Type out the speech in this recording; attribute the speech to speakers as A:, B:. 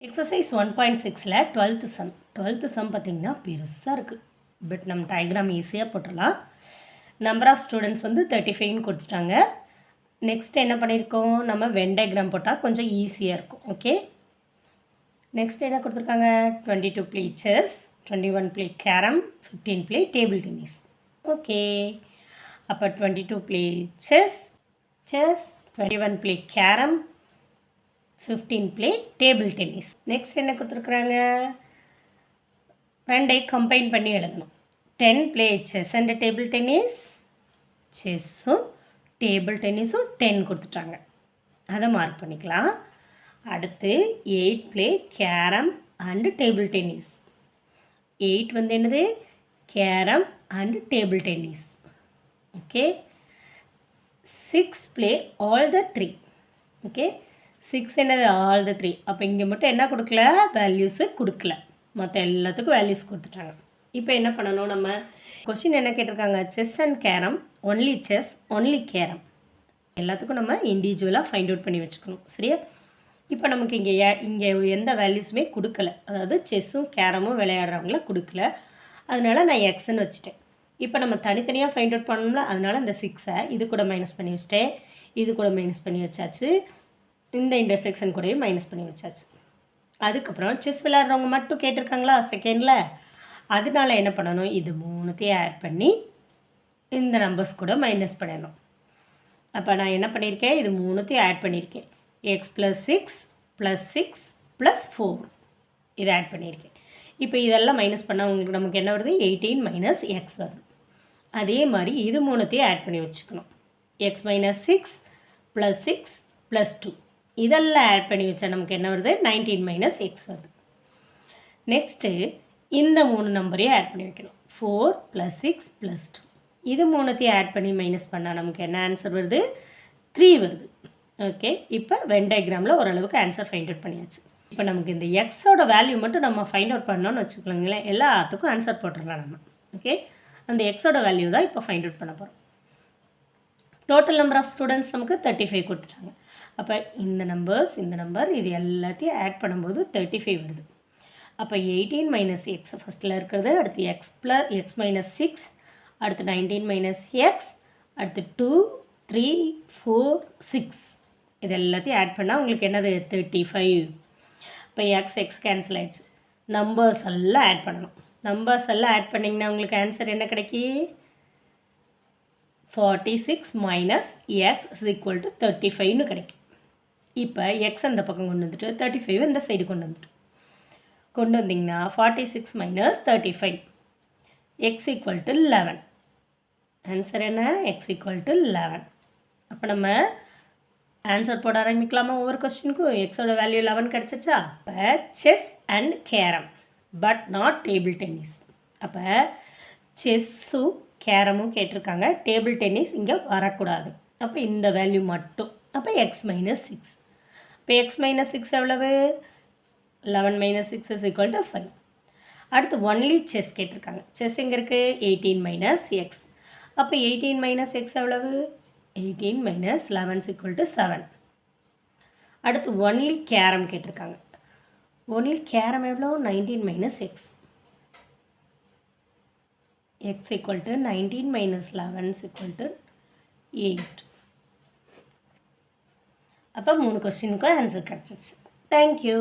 A: Exercise 1.6ல 12th some 12th some பார்த்திங்கன்னா பெருசாக இருக்குது. பட் நம்ம டயக்ராம் ஈஸியாக போட்டுடலாம். நம்பர் ஆஃப் ஸ்டூடெண்ட்ஸ் வந்து 35ன்னு கொடுத்துட்டாங்க. நெக்ஸ்ட் என்ன பண்ணியிருக்கோம், நம்ம வென் டயக்ராம் போட்டால் கொஞ்சம் ஈஸியாக இருக்கும். ஓகே, நெக்ஸ்ட் என்ன கொடுத்துருக்காங்க, 22 play chess, 21 play carrom, 15 play table tennis. Okay, அப்போ 22 play chess, 21 play carrom, 15 play table tennis. Next என்ன கொடுத்துருக்குறாங்க, ரெண்டை கம்பைன் பண்ணி எழுதணும். 10 play chess and table tennis, செஸ்ஸும் டேபிள் டென்னிஸும் 10 கொடுத்துட்டாங்க, அதை மார்க் பண்ணிக்கலாம். அடுத்து 8 play carrom and table tennis. 8 வந்து என்னது, carrom and table tennis. Okay, 6 play all the 3. Okay, 6 என்னது, ஆல் த 3. அப்போ இங்கே மட்டும் என்ன கொடுக்கல, வேல்யூஸு கொடுக்கல, மற்ற எல்லாத்துக்கும் வேல்யூஸ் கொடுத்துட்டாங்க. இப்போ என்ன பண்ணணும், நம்ம கொஸ்டின் என்ன கேட்டிருக்காங்க, chess and carrom, only chess only carrom. எல்லாத்துக்கும் நம்ம இண்டிவிஜுவலாக ஃபைண்ட் அவுட் பண்ணி வச்சுக்கணும். சரியா, இப்போ நமக்கு இங்கே எந்த வேல்யூஸுமே கொடுக்கல, அதாவது செஸ்ஸும் கேரமும் விளையாடுறவங்கள கொடுக்கல, அதனால் நான் எக்ஸ்ன்னு வச்சுட்டேன். இப்போ நம்ம தனித்தனியாக ஃபைண்ட் அவுட் பண்ணணும்ல, அதனால் இந்த 6ஐ இது கூட மைனஸ் பண்ணி வச்சுட்டேன், இது கூட மைனஸ் பண்ணி வச்சாச்சு, இந்த இன்டர்செக்ஷன் கூடயும் மைனஸ் பண்ணி வச்சாச்சு. அதுக்கப்புறம் செஸ் விளையாடுறவங்க மட்டும் கேட்டிருக்காங்களா செகண்டில், அதனால என்ன பண்ணணும், இது மூணுத்தையும் ஆட் பண்ணி இந்த நம்பர்ஸ் கூட மைனஸ் பண்ணணும். அப்போ நான் என்ன பண்ணியிருக்கேன், இது மூணுத்தையும் ஆட் பண்ணியிருக்கேன். எக்ஸ் ப்ளஸ் 6 ப்ளஸ் 6 ப்ளஸ் 4 இதை ஆட் பண்ணியிருக்கேன். இப்போ இதெல்லாம் மைனஸ் பண்ணால் உங்களுக்கு நமக்கு என்ன வருது, 18 மைனஸ் எக்ஸ் வருது. அதே மாதிரி இது மூணுத்தையும் ஆட் பண்ணி வச்சுக்கணும். எக்ஸ் மைனஸ் 6 ப்ளஸ் 6 ப்ளஸ் 2 இதெல்லாம் ஆட் பண்ணி வச்சா நமக்கு என்ன வருது, 19 மைனஸ் எக்ஸ் வருது. நெக்ஸ்ட்டு இந்த 3 நம்பரையும் ஆட் பண்ணி வைக்கணும். 4 ப்ளஸ் 6 ப்ளஸ் 2 இது மூணுத்தையும் ஆட் பண்ணி மைனஸ் பண்ணால் நமக்கு என்ன ஆன்சர் வருது, 3 வருது. ஓகே, இப்போ வென் டயக்ராமில் ஓரளவுக்கு ஆன்சர் ஃபைண்ட் அவுட் பண்ணியாச்சு. இப்போ நமக்கு இந்த எக்ஸோட வேல்யூ மட்டும் நம்ம ஃபைண்ட் அவுட் பண்ணோன்னு வச்சுக்கோங்களேன், எல்லாத்துக்கும் ஆன்சர் போட்டுடலாம் நம்ம. ஓகே, அந்த எக்ஸோட வேல்யூ தான் இப்போ ஃபைண்ட் அவுட் பண்ண போகிறோம். டோட்டல் நம்பர் ஆஃப் ஸ்டூடெண்ட்ஸ் நமக்கு 35 கொடுத்துட்டாங்க. அப்போ இந்த நம்பர் இது எல்லாத்தையும் ஆட் பண்ணும்போது 35 வருது. அப்போ 18 மைனஸ் எக்ஸ் ஃபஸ்ட்டில் இருக்கிறது, அடுத்து எக்ஸ் மைனஸ் 6, அடுத்து 19 மைனஸ் எக்ஸ், அடுத்து 2 3 4 6 இது எல்லாத்தையும் ஆட் பண்ணால் உங்களுக்கு என்னது, 35. இப்போ எக்ஸ் கேன்சல் ஆகிடுச்சு. நம்பர்ஸ் எல்லாம் ஆட் பண்ணணும். நம்பர்ஸ் எல்லாம் ஆட் பண்ணிங்கன்னா உங்களுக்கு ஆன்சர் என்ன கிடைக்கி, 46 minus X is equal to 35ன்னு கிடைக்கும். இப்போ எக்ஸ் அந்த பக்கம் கொண்டு வந்துட்டு 35 இந்த சைடு கொண்டு வந்திங்கன்னா 46 minus 35 X equal to 11. Answer என்ன, எக்ஸ் ஈக்குவல் டு 11. அப்போ நம்ம ஆன்சர் போட ஆரம்பிக்கலாமா, ஒவ்வொரு கொஸ்டினுக்கும். எக்ஸோட வேல்யூ 11 கிடச்சிச்சா. இப்போ chess and carrom but not table tennis. அப்போ செஸ்ஸும் கேரமும் கேட்டிருக்காங்க, டேபிள் டென்னிஸ் இங்கே வரக்கூடாது. அப்போ இந்த வேல்யூ மட்டும். அப்போ எக்ஸ் மைனஸ் 6. இப்போ எக்ஸ் மைனஸ் 6 எவ்வளவு, 11 மைனஸ் 6 இஸ் ஈக்குவல் டு 5. அடுத்து ஒன்லி செஸ் கேட்டிருக்காங்க. செஸ் எங்கே இருக்குது, 18 மைனஸ் எக்ஸ். அப்போ 18 மைனஸ் எக்ஸ் எவ்வளவு, 18 மைனஸ் 11 இஸ் ஈக்குவல் டு 7. அடுத்து ஒன்லி கேரம் கேட்டிருக்காங்க. ஒன்லி கேரம் எவ்வளோ, 19 minus X. X equal to 19 minus 11 is equal to 8. அப்போ 3 கொஸ்டினுக்கும் ஆன்சர் கிடச்சிச்சு. தேங்க்யூ.